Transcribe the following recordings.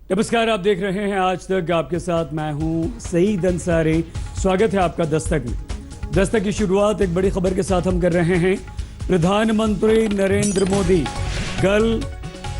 नमस्कार, आप देख रहे हैं आज तक। आपके साथ मैं हूं सईद अंसारी। स्वागत है आपका दस्तक में। दस्तक की शुरुआत एक बड़ी खबर के साथ हम कर रहे हैं। प्रधानमंत्री नरेंद्र मोदी कल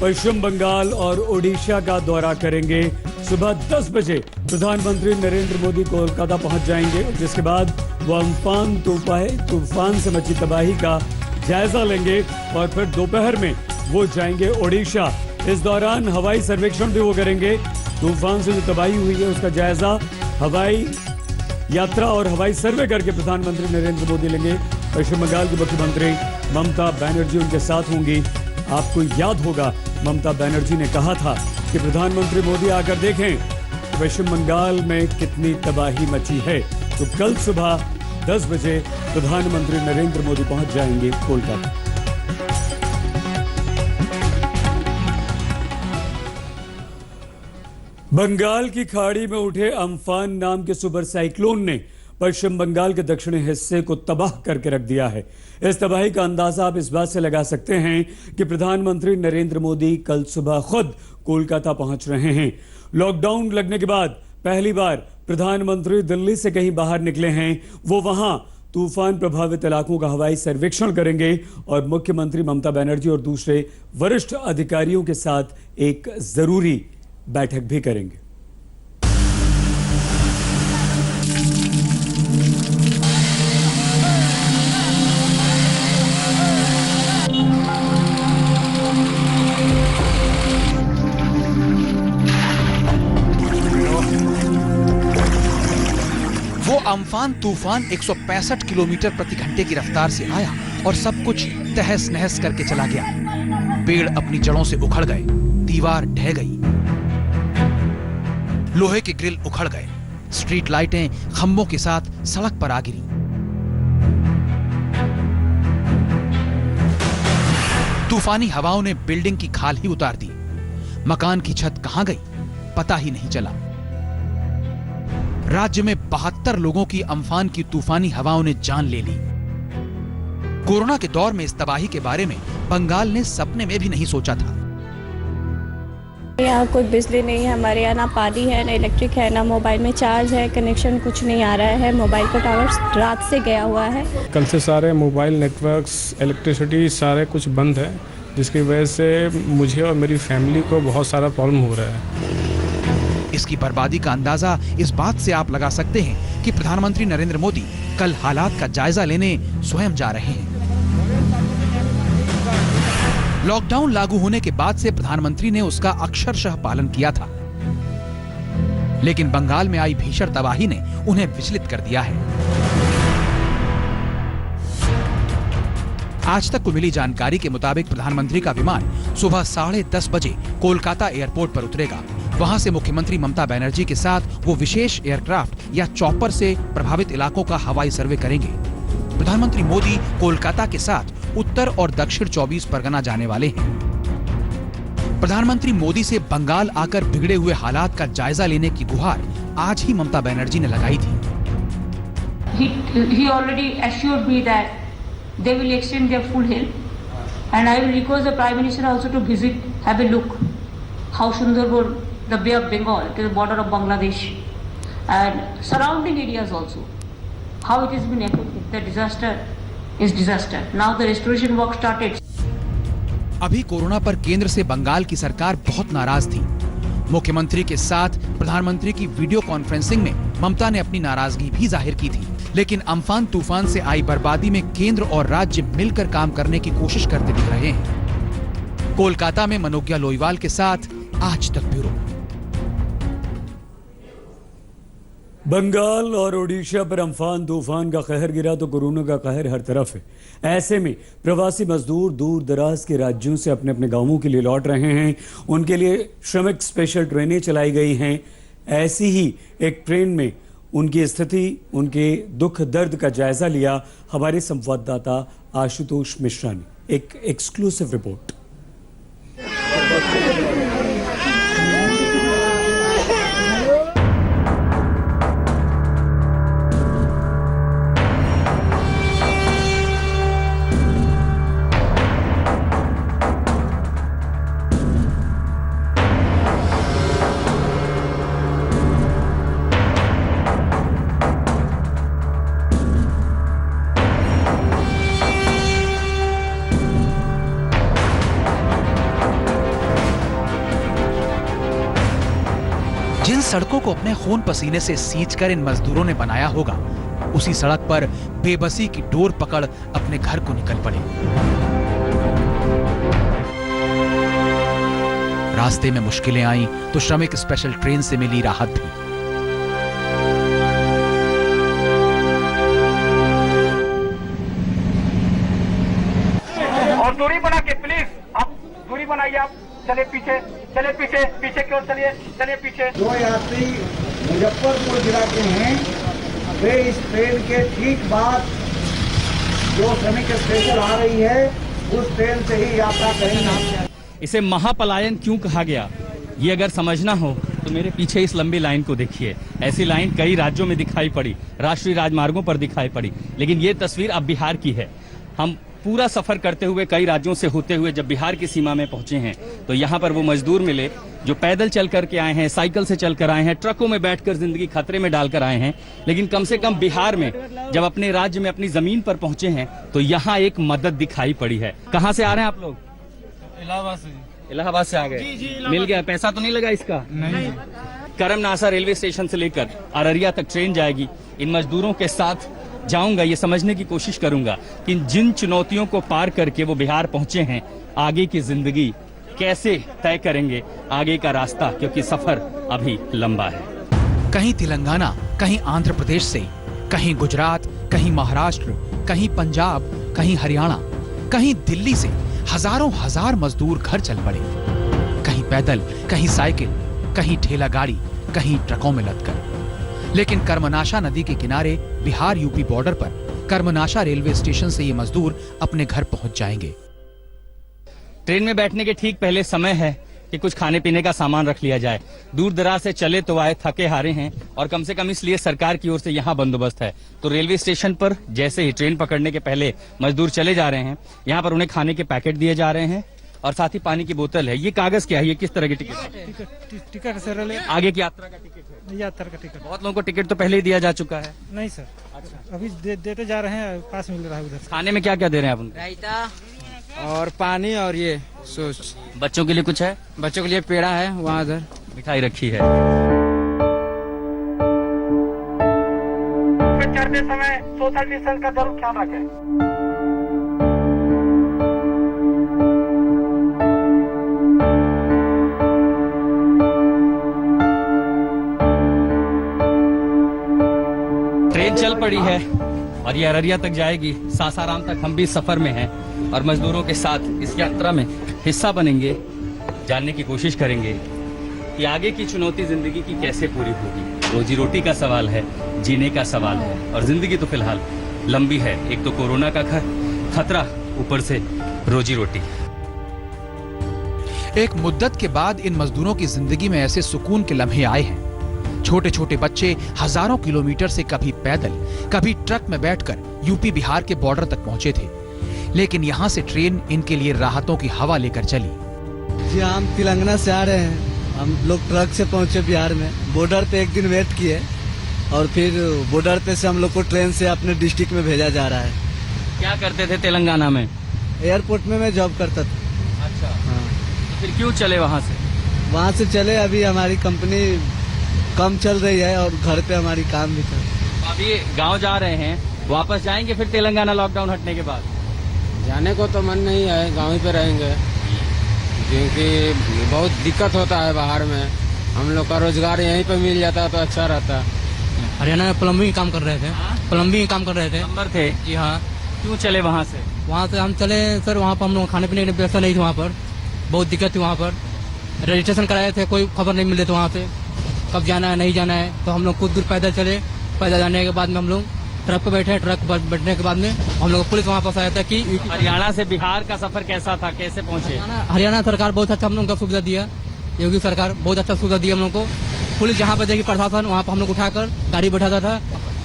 पश्चिम बंगाल और ओडिशा का दौरा करेंगे। सुबह 10 बजे प्रधानमंत्री नरेंद्र मोदी कोलकाता पहुंच जाएंगे, जिसके बाद वो अम्फान तूफान से मची तबाही का जायजा लेंगे और फिर दोपहर में वो जाएंगे ओडिशा। इस दौरान हवाई सर्वेक्षण भी वो करेंगे। तूफान से जो तबाही हुई है उसका जायजा हवाई यात्रा और हवाई सर्वे करके प्रधानमंत्री नरेंद्र मोदी लेंगे। पश्चिम बंगाल की मुख्यमंत्री ममता बनर्जी उनके साथ होंगी। आपको याद होगा, ममता बनर्जी ने कहा था कि प्रधानमंत्री मोदी आकर देखें कि पश्चिम बंगाल में कितनी तबाही मची है। तो कल सुबह 10 बजे प्रधानमंत्री नरेंद्र मोदी पहुंच जाएंगे कोलकाता। बंगाल की खाड़ी में उठे अम्फान नाम के सुपर साइक्लोन ने पश्चिम बंगाल के दक्षिणी हिस्से को तबाह करके रख दिया है। इस तबाही का अंदाजा आप इस बात से लगा सकते हैं कि प्रधानमंत्री नरेंद्र मोदी कल सुबह खुद कोलकाता पहुंच रहे हैं। लॉकडाउन लगने के बाद पहली बार प्रधानमंत्री दिल्ली से कहीं बाहर निकले हैं। वो वहां तूफान प्रभावित इलाकों का हवाई सर्वेक्षण करेंगे और मुख्यमंत्री ममता बनर्जी और दूसरे वरिष्ठ अधिकारियों के साथ एक जरूरी बैठक भी करेंगे। वो अम्फान तूफान 165 किलोमीटर प्रति घंटे की रफ्तार से आया और सब कुछ तहस नहस करके चला गया। पेड़ अपनी जड़ों से उखड़ गए, दीवार ढह गई, लोहे के ग्रिल उखड़ गए, स्ट्रीट लाइटें खंभों के साथ सड़क पर आ गिरी। तूफानी हवाओं ने बिल्डिंग की खाल ही उतार दी। मकान की छत कहां गई पता ही नहीं चला। राज्य में 72 लोगों की अम्फान की तूफानी हवाओं ने जान ले ली। कोरोना के दौर में इस तबाही के बारे में बंगाल ने सपने में भी नहीं सोचा था। यहाँ कोई बिजली नहीं है, हमारे यहाँ ना पानी है, ना इलेक्ट्रिक है, ना मोबाइल में चार्ज है, कनेक्शन कुछ नहीं आ रहा है। मोबाइल का टावर रात से गया हुआ है। कल से सारे मोबाइल नेटवर्क्स, इलेक्ट्रिसिटी सारे कुछ बंद है, जिसकी वजह से मुझे और मेरी फैमिली को बहुत सारा प्रॉब्लम हो रहा है। इसकी बर्बादी का अंदाजा इस बात से आप लगा सकते हैं कि प्रधानमंत्री नरेंद्र मोदी कल हालात का जायजा लेने स्वयं जा रहे हैं। लॉकडाउन लागू होने के बाद से प्रधानमंत्री ने उसका अक्षरशः पालन किया था, लेकिन बंगाल में आई भीषण तबाही ने उन्हें विचलित कर दिया है। आज तक को मिली जानकारी के मुताबिक प्रधानमंत्री का विमान सुबह 10:30 बजे कोलकाता एयरपोर्ट पर उतरेगा। वहां से मुख्यमंत्री ममता बनर्जी के साथ वो विशेष एयरक्राफ्ट या चॉपर से प्रभावित इलाकों का हवाई सर्वे करेंगे। प्रधानमंत्री मोदी कोलकाता के साथ उत्तर और दक्षिण 24 परगना जाने वाले हैं। प्रधानमंत्री मोदी से बंगाल आकर बिगड़े हुए हालात का जायजा लेने की गुहार आज ही ममता बनर्जी ने लगाई थी। He already assured me that they will extend their full help, and I will request the Prime Minister also to visit, have a look how Sundarban, the Bay of Bengal, to the border of Bangladesh, and surrounding areas also, how it has been affected. The disaster is disaster. Now the restoration work started. अभी corona पर केंद्र से बंगाल की सरकार बहुत नाराज थी। मुख्यमंत्री के साथ प्रधानमंत्री की वीडियो कॉन्फ्रेंसिंग में ममता ने अपनी नाराजगी भी जाहिर की थी, लेकिन अम्फान तूफान से आई बर्बादी में केंद्र और राज्य मिलकर काम करने की कोशिश करते दिख रहे हैं। कोलकाता में मनोज्ञा लोईवाल के साथ आज तक ब्यूरो। बंगाल और ओडिशा पर अम्फान तूफान का कहर गिरा तो कोरोना का कहर हर तरफ है। ऐसे में प्रवासी मजदूर दूर दराज के राज्यों से अपने अपने गांवों के लिए लौट रहे हैं। उनके लिए श्रमिक स्पेशल ट्रेनें चलाई गई हैं। ऐसी ही एक ट्रेन में उनकी स्थिति, उनके दुख दर्द का जायजा लिया हमारे संवाददाता आशुतोष मिश्रा ने। एक एक्सक्लूसिव रिपोर्ट। जिस सड़कों को अपने खून पसीने से सींचकर इन मजदूरों ने बनाया होगा, उसी सड़क पर बेबसी की डोर पकड़ अपने घर को निकल पड़े। रास्ते में मुश्किलें आईं तो श्रमिक स्पेशल ट्रेन से मिली राहत भी। और दूरी बना के प्लीज, आप दूरी बनाइए। आप चले पीछे, चले पीछे, पीछे की ओर चलिए, चलिए पीछे। जो यात्री मुजफ्फरपुर जिला के हैं वे इस ट्रेन के ठीक बाद जो श्रमिक स्पेशल आ रही है उस ट्रेन से ही यात्रा करेंगे। इसे महापलायन क्यों कहा गया, ये अगर समझना हो तो मेरे पीछे इस लंबी लाइन को देखिए। ऐसी लाइन कई राज्यों में दिखाई पड़ी, राष्ट्रीय राजमार्गों पर दिखाई पड़ी, लेकिन ये तस्वीर अब बिहार की है। हम पूरा सफर करते हुए कई राज्यों से होते हुए जब बिहार की सीमा में पहुंचे हैं तो यहाँ पर वो मजदूर मिले जो पैदल चल करके आए हैं, साइकिल से चल कर आए हैं, ट्रकों में बैठकर जिंदगी खतरे में डालकर आए हैं, लेकिन कम से कम बिहार में जब अपने राज्य में अपनी जमीन पर पहुंचे हैं तो यहाँ एक मदद दिखाई पड़ी है। कहाँ से आ रहे हैं आप लोग? इलाहाबाद से आ गए। मिल गया? पैसा तो नहीं लगा इसका? नहीं। करमनासा रेलवे स्टेशन से लेकर अररिया तक ट्रेन जाएगी। इन मजदूरों के साथ जाऊंगा, ये समझने की कोशिश करूंगा कि जिन चुनौतियों को पार करके वो बिहार पहुंचे हैं, आगे की जिंदगी कैसे तय करेंगे, आगे का रास्ता, क्योंकि सफर अभी लंबा है। कहीं तेलंगाना, कहीं आंध्र प्रदेश से, कहीं गुजरात, कहीं महाराष्ट्र, कहीं पंजाब, कहीं हरियाणा, कहीं दिल्ली से हजारों हजार मजदूर घर चल पड़े। कहीं पैदल, कहीं साइकिल, कहीं ठेला गाड़ी, कहीं ट्रकों में लदकर। लेकिन कर्मनाशा नदी के किनारे बिहार यूपी बॉर्डर पर कर्मनाशा रेलवे स्टेशन से ये मजदूर अपने घर पहुंच जाएंगे। ट्रेन में बैठने के ठीक पहले समय है कि कुछ खाने पीने का सामान रख लिया जाए। दूर दराज से चले तो आए, थके हारे हैं, और कम से कम इसलिए सरकार की ओर से यहाँ बंदोबस्त है। तो रेलवे स्टेशन पर जैसे ही ट्रेन पकड़ने के पहले मजदूर चले जा रहे हैं, यहाँ पर उन्हें खाने के पैकेट दिए जा रहे हैं और साथ ही पानी की बोतल है। ये कागज क्या है? ये किस तरह की टिकट है? टिकट सर, आगे की यात्रा का टिकट है? यात्रा का टिकट। बहुत लोगों को टिकट तो पहले ही दिया जा चुका है। नहीं सर, अभी देते जा रहे हैं, पास मिल रहा है उधर। खाने में क्या क्या दे रहे हैं आप उनको? रायता और पानी और ये सोच। बच्चों के लिए कुछ है? बच्चों के लिए पेड़ा है, वहाँ उधर मिठाई रखी है। चढ़ते समय सोशल डिस्टेंस का जरूर ख्याल रखें। ट्रेन चल पड़ी है और ये अररिया तक जाएगी। सासाराम तक हम भी सफर में हैं और मजदूरों के साथ इस यात्रा में हिस्सा बनेंगे। जानने की कोशिश करेंगे कि आगे की चुनौती जिंदगी की कैसे पूरी होगी। रोजी रोटी का सवाल है, जीने का सवाल है, और जिंदगी तो फिलहाल लंबी है। एक तो कोरोना का खतरा, ऊपर से रोजी रोटी। एक मुद्दत के बाद इन मजदूरों की जिंदगी में ऐसे सुकून के लम्हे आए हैं। छोटे छोटे बच्चे हजारों किलोमीटर से कभी पैदल, कभी ट्रक में बैठकर यूपी बिहार के बॉर्डर तक पहुंचे थे, लेकिन यहाँ से ट्रेन इनके लिए राहतों की हवा लेकर चली। जी, हम तेलंगाना से आ रहे हैं। हम लोग ट्रक से पहुंचे बिहार में। बॉर्डर पे एक दिन वेट किए और फिर बॉर्डर पे से हम लोग को ट्रेन से अपने डिस्ट्रिक्ट में भेजा जा रहा है। क्या करते थे तेलंगाना में? एयरपोर्ट में मैं जॉब करता था। अच्छा, हाँ। तो फिर क्यों चले वहाँ से? वहाँ से चले, अभी हमारी कंपनी कम चल रही है और घर पे हमारी काम भी था। अभी गांव जा रहे हैं, वापस जाएंगे फिर तेलंगाना लॉकडाउन हटने के बाद? जाने को तो मन नहीं है, गाँव ही पे रहेंगे, क्योंकि बहुत दिक्कत होता है बाहर में। हम लोग का रोजगार यहीं पे मिल जाता तो अच्छा रहता। हरियाणा में प्लम्बिंग काम कर रहे थे। प्लम्बिंग काम कर रहे थे। नंबर थे? जी हाँ। क्यों चले वहाँ से? वहाँ से हम चले सर, वहाँ पर हम लोग खाने पीने की व्यवस्था नहीं थी। वहाँ पर बहुत दिक्कत थी। वहाँ पर रजिस्ट्रेशन कराए थे, कोई खबर नहीं मिल रही थी वहाँ से कब जाना है नहीं जाना है। तो हम लोग कुछ दूर पैदल चले। पैदल जाने के बाद में हम लोग ट्रक पर बैठे। ट्रक पर बैठने के बाद में हम लोग पुलिस वहाँ पास आया था कि हरियाणा से बिहार का सफर कैसा था, कैसे पहुँचे? हरियाणा सरकार बहुत अच्छा हम लोग को सुविधा दिया। योगी सरकार बहुत अच्छा सुविधा दिया हम लोग को। पुलिस जहाँ पर देखी प्रशासन, वहाँ पर हम लोग उठाकर गाड़ी बैठाता था।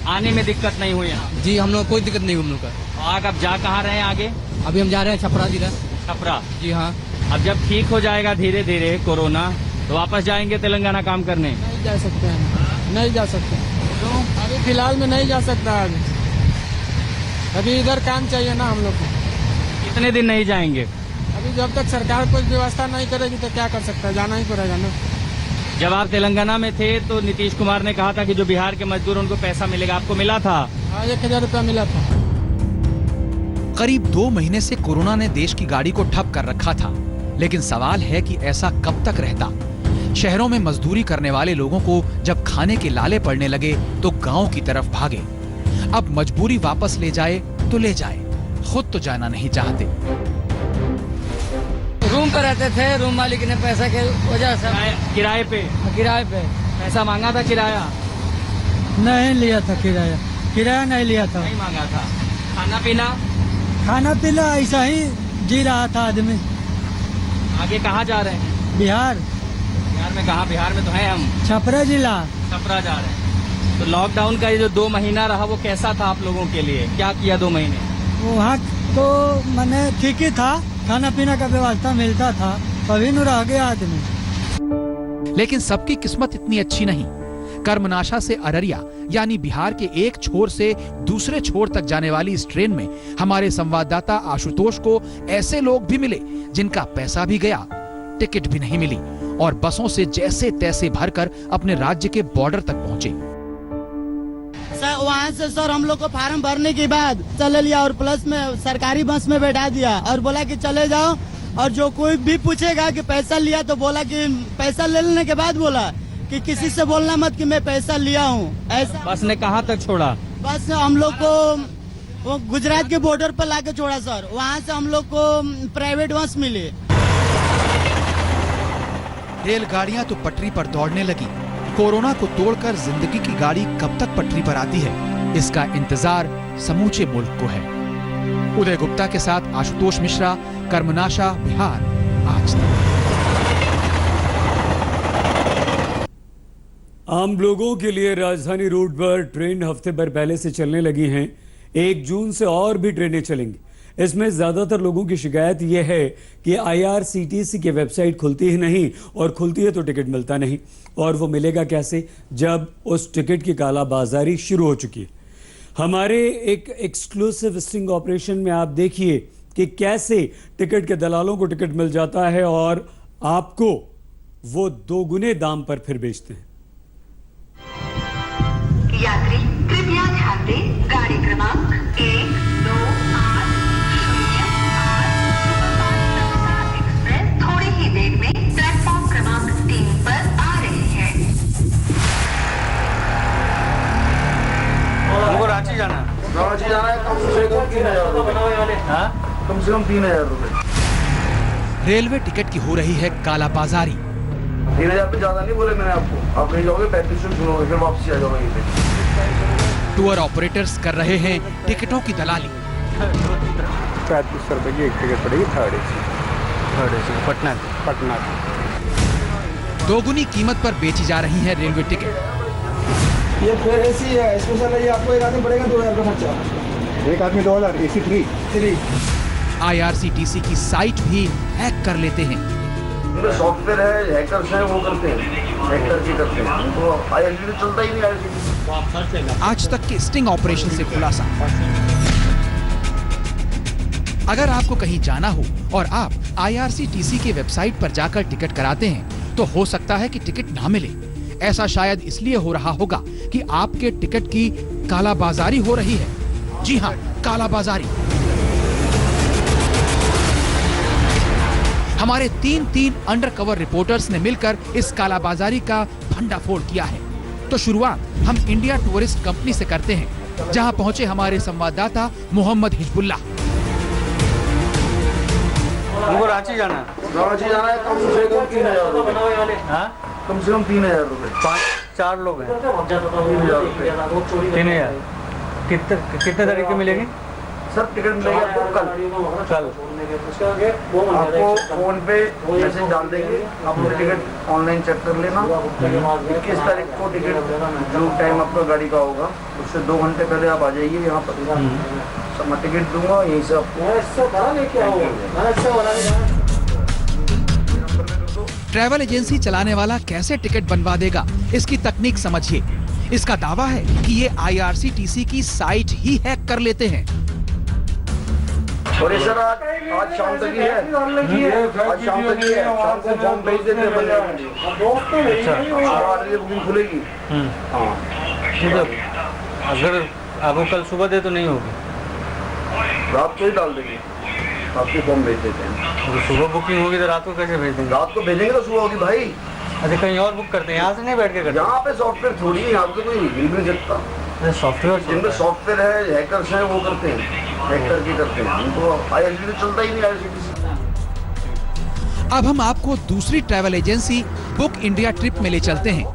आने में दिक्कत नहीं हुई यहाँ? जी, हम लोग कोई दिक्कत नहीं हुई हम लोग का। आग अब जा कहाँ रहे हैं आगे? अभी हम जा रहे हैं छपरा जिला। छपरा? जी हाँ। अब जब ठीक हो जाएगा धीरे धीरे कोरोना, तो वापस जाएंगे तेलंगाना काम करने? नहीं जा सकते हैं, नहीं जा सकते। तो अभी फिलहाल में नहीं जा सकता। अभी इधर काम चाहिए ना हम लोग को। कितने दिन नहीं जाएंगे? अभी जब तक सरकार कोई व्यवस्था नहीं करेगी तो क्या कर सकता है, जाना ही पड़ेगा ना। जब आप तेलंगाना में थे तो नीतीश कुमार ने कहा था कि जो बिहार के मजदूर उनको पैसा मिलेगा, आपको मिला था? 1000 रुपया मिला था। करीब 2 महीने से कोरोना ने देश की गाड़ी को ठप कर रखा था, लेकिन सवाल है कि ऐसा कब तक रहता। शहरों में मजदूरी करने वाले लोगों को जब खाने के लाले पड़ने लगे तो गांव की तरफ भागे। अब मजबूरी वापस ले जाए तो ले जाए, खुद तो जाना नहीं चाहते। रूम पर रहते थे, रूम मालिक ने पैसा के वजह से किराए पे पैसा मांगा था? किराया नहीं लिया था, किराया नहीं लिया था, नहीं मांगा था। खाना पीना ऐसा ही जी रहा था आदमी। आगे कहाँ जा रहे हैं? बिहार में कहाँ? बिहार में तो है हम, छपरा जिला। छपरा जा रहे हैं। तो लॉकडाउन का ये जो 2 महीना रहा वो कैसा था आप लोगों के लिए? क्या किया 2 महीने? वहाँ तो मैंने ठीक ही था, खाना पीना का व्यवस्था मिलता था, कभी न रह गया आदमी। लेकिन सबकी किस्मत इतनी अच्छी नहीं। कर्मनाशा से अररिया यानी बिहार के एक छोर से दूसरे छोर तक जाने वाली इस ट्रेन में हमारे संवाददाता आशुतोष को ऐसे लोग भी मिले जिनका पैसा भी गया, टिकट भी नहीं मिली और बसों से जैसे तैसे भरकर अपने राज्य के बॉर्डर तक पहुंचे। वहाँ से सर हम लोग को फार्म भरने के बाद चले लिया और प्लस में सरकारी बस में बैठा दिया और बोला कि चले जाओ, और जो कोई भी पूछेगा कि पैसा लिया तो बोला कि पैसा ले लेने के बाद बोला कि किसी से बोलना मत कि मैं पैसा लिया हूँ। ऐसा बस ने कहाँ तक छोड़ा? बस हम लोग को वो गुजरात के बॉर्डर पर लाके छोड़ा सर। वहाँ से हम लोग को प्राइवेट बस मिली। रेलगाड़ियां तो पटरी पर दौड़ने लगी। कोरोना को तोड़कर जिंदगी की गाड़ी कब तक पटरी पर आती है, इसका इंतजार समूचे मुल्क को है। उदय गुप्ता के साथ आशुतोष मिश्रा, कर्मनाशा, बिहार, आज तक। आम लोगों के लिए राजधानी रूट पर ट्रेन हफ्ते भर पहले से चलने लगी हैं। 1 जून से और भी ट्रेनें चलेंगी। इसमें ज्यादातर लोगों की शिकायत यह है कि IRCTC की वेबसाइट खुलती ही नहीं और खुलती है तो टिकट मिलता नहीं, और वो मिलेगा कैसे जब उस टिकट की कालाबाजारी शुरू हो चुकी है। हमारे एक एक्सक्लूसिव स्टिंग ऑपरेशन में आप देखिए कि कैसे टिकट के दलालों को टिकट मिल जाता है और आपको वो 2 गुने दाम पर फिर बेचते हैं। यात्री कृपया ध्यान दें, गाड़ी क्रमांक 1280 सुपरफास्ट एक्सप्रेस थोड़ी ही देर में प्लेटफॉर्म क्रमांक 3 पर आ रही है। हमको रांची जाना है। रांची जाना है, कम से कम 3000 रुपए। कम से कम 3000 रुपए। रेलवे टिकट की हो रही है कालाबाजारी। 3000 पे ज्यादा नहीं बोले मैंने आपको। आप नहीं जाओगे 3500 सुनोगे, फिर वापसी आ जाओगे यहीं पे। टूर ऑपरेटर्स कर रहे हैं टिकटों की दलाली। 3500 रुपए की एक टिकट पड़ेगी थर्ड एसी पटना की। 2 गुनी कीमत पर बेची जा रही है रेलवे टिकट। ये फिर एसी है, स्पेशल है, ये आपको एक आदमी पड़ेगा 2000 का खर्चा। एक आदमी 2000, AC फ्री। IRCTC की साइट भी हैक कर लेते हैं। सॉफ्टवेयर है, हैकर्स हैं, वो करते हैं, हैकर की करते हैं। तो IRCTC चलता ही नहीं। IRCTC आज तक के स्टिंग ऑपरेशन से खुलासा। अगर आपको कहीं जाना हो और आप IRCTC की वेबसाइट पर जाकर टिकट कराते हैं तो हो सकता है कि टिकट ना मिले। ऐसा शायद इसलिए हो रहा होगा कि आपके टिकट की कालाबाजारी हो रही है। जी हाँ, कालाबाजारी। हमारे 3 अंडरकवर रिपोर्टर्स ने मिलकर इस कालाबाजारी का भंडाफोड़ किया है। तो शुरुआत हम इंडिया टूरिस्ट कंपनी से करते हैं, जहां पहुंचे हमारे संवाददाता मोहम्मद हिजबुल्लाह। हमको रांची जाना है। रांची जाना है, कम से कम 3000 रुपए। कम से कम 3000 रुपए। 4 लोग हैं। 3000 रुपए। 3000 कितने तारीख को मिलेगी? सर टिकट मिलेगा आपको कल। आपको फोन पे मैसेज डाल देंगे, आप अपनी टिकट ऑनलाइन चेक कर लेना। 21 तारीख को टिकट जो टाइम आपका गाड़ी का होगा उससे 2 घंटे पहले आप आ जाइए यहाँ पर। मैं टिकट दूंगा, यहीं से आपको। ट्रैवल एजेंसी चलाने वाला कैसे टिकट बनवा देगा, इसकी तकनीक समझिए। इसका दावा है कि ये IRCTC की साइट ही हैक कर लेते हैं। और ये सर आज शाम तक ही है, आज शाम तक ही है, शाम को फॉर्म भेज देते हैं बंदे। अच्छा, 8 बजे बुकिंग खुलेगी। हाँ, अगर आपको कल सुबह दे तो नहीं होगी, रात को ही डाल देंगे, आपके फॉर्म भेज देते हैं। तो सुबह बुकिंग होगी तो रात को कैसे भेज देंगे? रात को भेजेंगे तो सुबह होगी भाई। अच्छा, कहीं और बुक करते हैं, यहाँ से नहीं बैठ के करते? यहाँ पे सॉफ्टवेयर थोड़ी है, यहाँ पे कोई मिल भी नहीं सकता। सॉफ्टवेयर जिनमें सॉफ्टवेयर है, हैकर्स हैं, वो करते हैं, हैक करके करते हैं। हमको IRCTC चलता ही नहीं, IRCTC। अब हम आपको दूसरी travel agency book India trip में ले चलते हैं।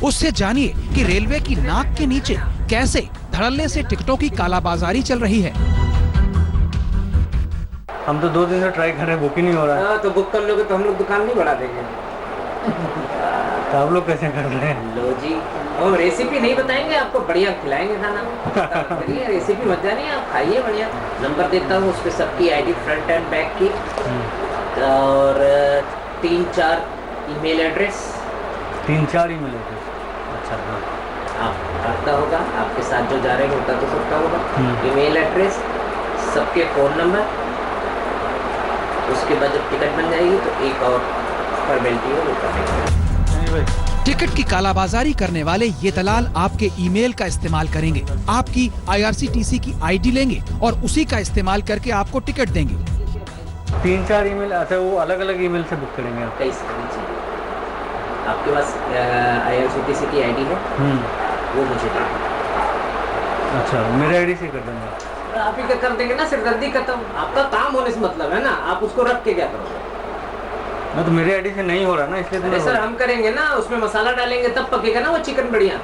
उससे जानिए कि रेलवे की नाक के नीचे कैसे धड़ल्ले से टिकटों की कालाबाजारी चल रही है। हम तो 2 दिन से ट्राई कर रहे हैं, बुक ही नहीं हो रहा है। तो बुक कर लोगे तो हम लोग दुकान नहीं बढ़ा देंगे। तो आप लोग कैसे कर रहे हैं? लो जी, और रेसिपी नहीं बताएंगे आपको, बढ़िया खिलाएंगे खाना। बढ़िया रेसिपी मत जानिए, आप खाइए बढ़िया। नंबर देता हूँ, उस पर सबकी ID फ्रंट एंड बैक की, और 3-4 ईमेल एड्रेस। 3-4 email address? अच्छा, आपका होगा, आपके साथ जो जा रहे हैं उनका तो सबका होगा। ईमेल एड्रेस, सबके फ़ोन नंबर। उसके बाद जब टिकट बन जाएगी तो एक और फॉर्मेलिटी है वो करेंगे। टिकट की कालाबाजारी करने वाले ये दलाल आपके ईमेल का इस्तेमाल करेंगे, आपकी IRCTC की ID लेंगे और उसी का इस्तेमाल करके आपको टिकट देंगे। 3-4 ईमेल? अच्छा, वो अलग अलग ईमेल से बुक करेंगे आप? कई सारी चीजें। आपके पास IRCTC की ID है, वो मुझे देंगे। अच्छा, मेरे ID से कर देंगे? आप ही का कर देंगे ना, सिरदर्दी खत्म। आपका काम होने से मतलब है ना, आप उसको रख के क्या करोगे? ना तो मेरे ID से नहीं हो रहा ना, इसलिए। अरे सर, हम करेंगे ना, उसमें मसाला डालेंगे तब पकेगा ना वो चिकन बढ़िया।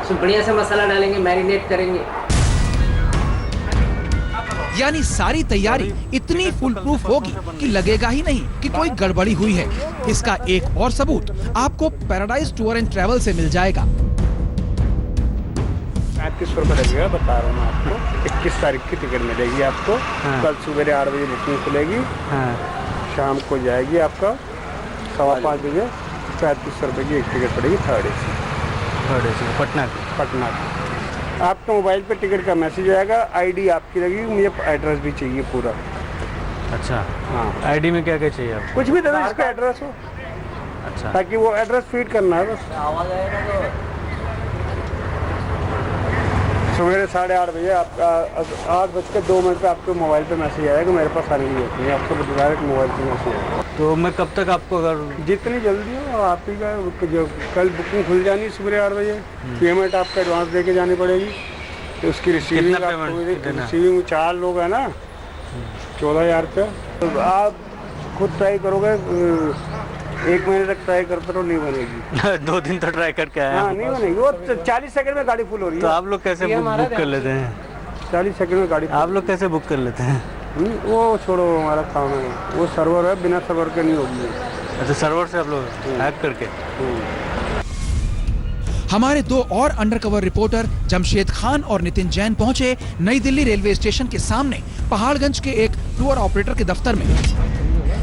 उसमें बढ़िया से मसाला डालेंगे, मैरिनेट करेंगे। यानी सारी तैयारी इतनी फुल प्रूफ होगी कि लगेगा ही नहीं कि कोई गड़बड़ी हुई है। इसका एक और सबूत आपको पैराडाइज टूर एंड ट्रैवल से मिल जाएगा। 3500 रुपये लगेगा, बता रहा हूँ आपको। 21 तारीख की टिकट मिलेगी आपको। कल सुबह 8 बजे बुकिंग खुलेगी, शाम को जाएगी आपका 5:15 बजे। 3500 रुपये की एक टिकट पड़ेगी, थर्ड AC पटना की। आपके मोबाइल पे टिकट का मैसेज आएगा, ID आपकी लगेगी, मुझे एड्रेस भी चाहिए पूरा। अच्छा, हाँ। ID में क्या क्या चाहिए आपको? कुछ भी दे, इसका एड्रेस हो। अच्छा, ताकि वो एड्रेस फीड करना है बस। सवेरे 8:30 बजे आपका 8:02 पे आपके मोबाइल पे मैसेज आएगा, मेरे पास आने की जरूरत नहीं, आपको डायरेक्ट मोबाइल पे मैसेज आएगा। तो मैं कब तक आपको, अगर जितनी जल्दी हो आप ही का, जो कल बुकिंग खुल जानी सुबह 8 बजे, पेमेंट आपका एडवांस दे के जानी पड़ेगी। तो उसकी रिसीविंग 4 लोग हैं ना, 14,000 रुपये। तो आप खुद ट्राई करोगे, 1 महीने तक ट्राई करते रहो, नहीं बनेगी। 2 दिन तो ट्राई करके आया। हाँ, नहीं बनेगी, वो 40 सेकंड में गाड़ी फुल हो रही है। तो आप लोग कैसे बुक कर लेते हैं? 40 सेकंड में गाड़ी। आप लोग कैसे बुक कर लेते हैं? वो छोड़ो, हमारा काम है, वो सर्वर है, बिना सर्वर के नहीं होगी। अच्छा, सर्वर से आप लोग हैक करके। हमारे 2 और अंडरकवर रिपोर्टर जमशेद खान और नितिन जैन पहुंचे नई दिल्ली रेलवे स्टेशन के सामने पहाड़गंज के एक टूर ऑपरेटर के दफ्तर में।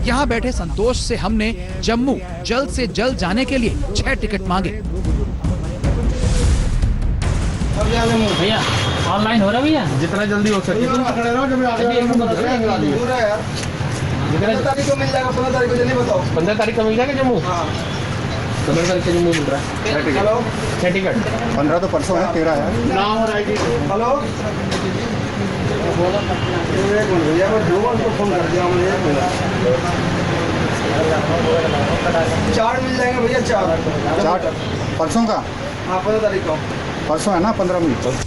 यहाँ बैठे संतोष से हमने जम्मू जल्द से जल्द जाने के लिए 6 टिकट मांगे। भैया ऑनलाइन हो रहा भैया, जितना जल्दी हो सके। 15 तारीख को मिल जाएगा, 15 तारीख को जल्दी बताओ। 15 तारीख को मिल जाएगा जम्मू। 15 तारीख को जम्मू मिल रहा है। Hello, 6 ticket. 15 तो परसों है, 13 है। नाम और ID। हेलो, भैया को जो को फोन कर दिया मैंने। 4 मिल जाएंगे भैया, 4 परसों का। हाँ, 15 तारीख को। परसों है ना, 15 मिनट।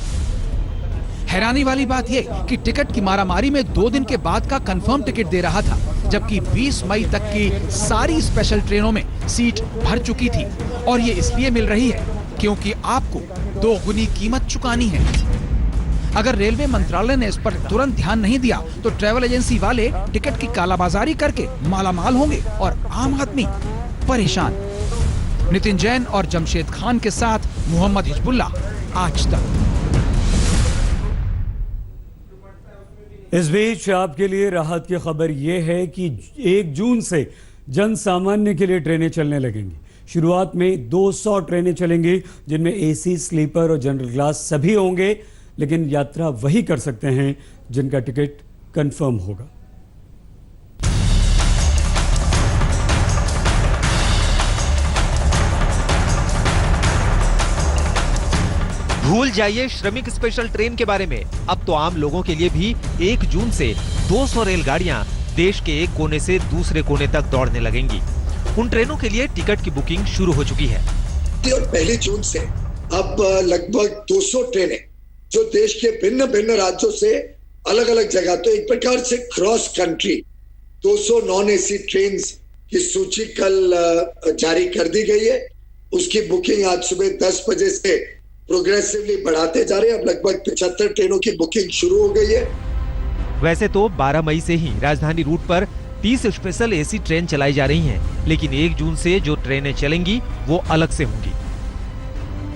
हैरानी वाली बात ये कि टिकट की मारामारी में 2 दिन के बाद का कंफर्म टिकट दे रहा था, जबकि 20 मई तक की सारी स्पेशल ट्रेनों में सीट भर चुकी थी। और ये इसलिए मिल रही है क्योंकि आपको 2 गुनी कीमत चुकानी है। अगर रेलवे मंत्रालय ने इस पर तुरंत ध्यान नहीं दिया तो ट्रैवल एजेंसी वाले टिकट की कालाबाजारी करके मालामाल होंगे और आम आदमी परेशान। नितिन जैन और जमशेद खान के साथ मोहम्मद हिजबुल्ला, आज तक। इस बीच आपके लिए राहत की खबर यह है कि 1 जून से जन सामान्य के लिए ट्रेनें चलने लगेंगी। शुरुआत में 200 ट्रेनें चलेंगी, जिनमें AC, स्लीपर और जनरल क्लास सभी होंगे, लेकिन यात्रा वही कर सकते हैं जिनका टिकट कंफर्म होगा। भूल जाइए श्रमिक स्पेशल ट्रेन के बारे में। अब तो आम लोगों के लिए भी 1 जून से 200 रेलगाड़ियां देश के एक कोने से दूसरे कोने तक दौड़ने लगेंगी। उन ट्रेनों के लिए टिकट की बुकिंग शुरू हो चुकी है। और 1 जून से अब लगभग 200 ट्रेनें जो देश के भिन्न भिन्न राज्यों से अलग अलग जगह, तो एक प्रकार से cross country 200 non AC train की सूची कल जारी कर दी गई है। उसकी बुकिंग आज सुबह 10 बजे से प्रोग्रेसिवली बढ़ाते जा रहे हैं। अब लगभग 75 ट्रेनों की बुकिंग शुरू हो गई है। वैसे तो 12 मई से ही राजधानी रूट पर 30 स्पेशल एसी ट्रेन चलाई जा रही हैं, लेकिन 1 जून से जो ट्रेनें चलेंगी वो अलग से होंगी।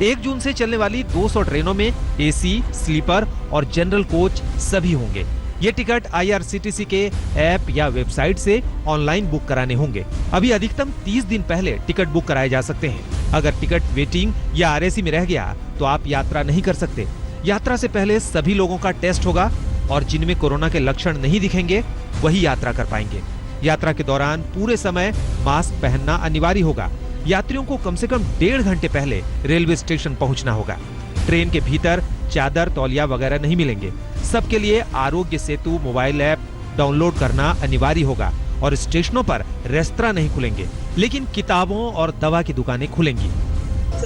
1 जून से चलने वाली 200 ट्रेनों में एसी, स्लीपर और जनरल कोच सभी होंगे। ये टिकट IRCTC के ऐप या वेबसाइट से ऑनलाइन बुक कराने होंगे। अभी अधिकतम 30 दिन पहले टिकट बुक कराए जा सकते हैं। अगर टिकट वेटिंग या RAC में रह गया तो आप यात्रा नहीं कर सकते। यात्रा से पहले सभी लोगों का टेस्ट होगा और जिनमें कोरोना के लक्षण नहीं दिखेंगे वही यात्रा कर पाएंगे। यात्रा के दौरान पूरे समय मास्क पहनना अनिवार्य होगा। यात्रियों को कम से कम 1.5 घंटे पहले रेलवे स्टेशन पहुंचना होगा। ट्रेन के भीतर चादर, तौलिया वगैरह नहीं मिलेंगे। सबके लिए Aarogya Setu mobile app download करना अनिवार्य होगा और स्टेशनों पर रेस्तरां नहीं खुलेंगे, लेकिन किताबों और दवा की दुकानें खुलेंगी।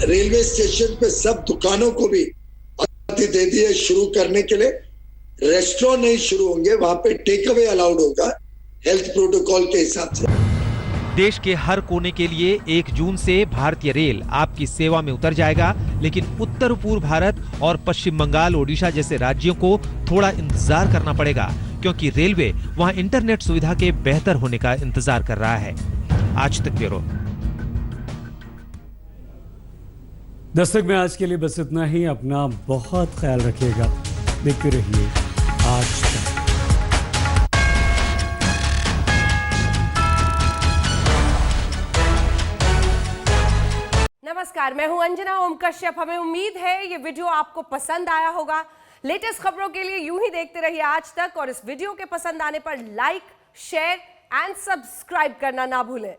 रेलवे स्टेशन पे सब दुकानों को भी अनुमति दे दी है शुरू करने के लिए। रेस्टोरेंट नहीं शुरू होंगे, वहां पे टेक अवे अलाउड होगा हेल्थ प्रोटोकॉल के हिसाब से। देश के हर कोने के लिए 1 जून से भारतीय रेल आपकी सेवा में उतर जाएगा, लेकिन उत्तर पूर्व भारत और पश्चिम बंगाल, ओडिशा जैसे राज्यों को थोड़ा इंतजार करना पड़ेगा, क्योंकि रेलवे वहां इंटरनेट सुविधा के बेहतर होने का इंतजार कर रहा है। आज तक ब्यूरो। दस्तक में आज के लिए बस इतना ही। अपना बहुत ख्याल रखिएगा। देखते रहिए आज तक। नमस्कार, मैं हूं अंजना ओम कश्यप। हमें उम्मीद है ये वीडियो आपको पसंद आया होगा। लेटेस्ट खबरों के लिए यूं ही देखते रहिए आज तक, और इस वीडियो के पसंद आने पर लाइक, शेयर एंड सब्सक्राइब करना ना भूलें।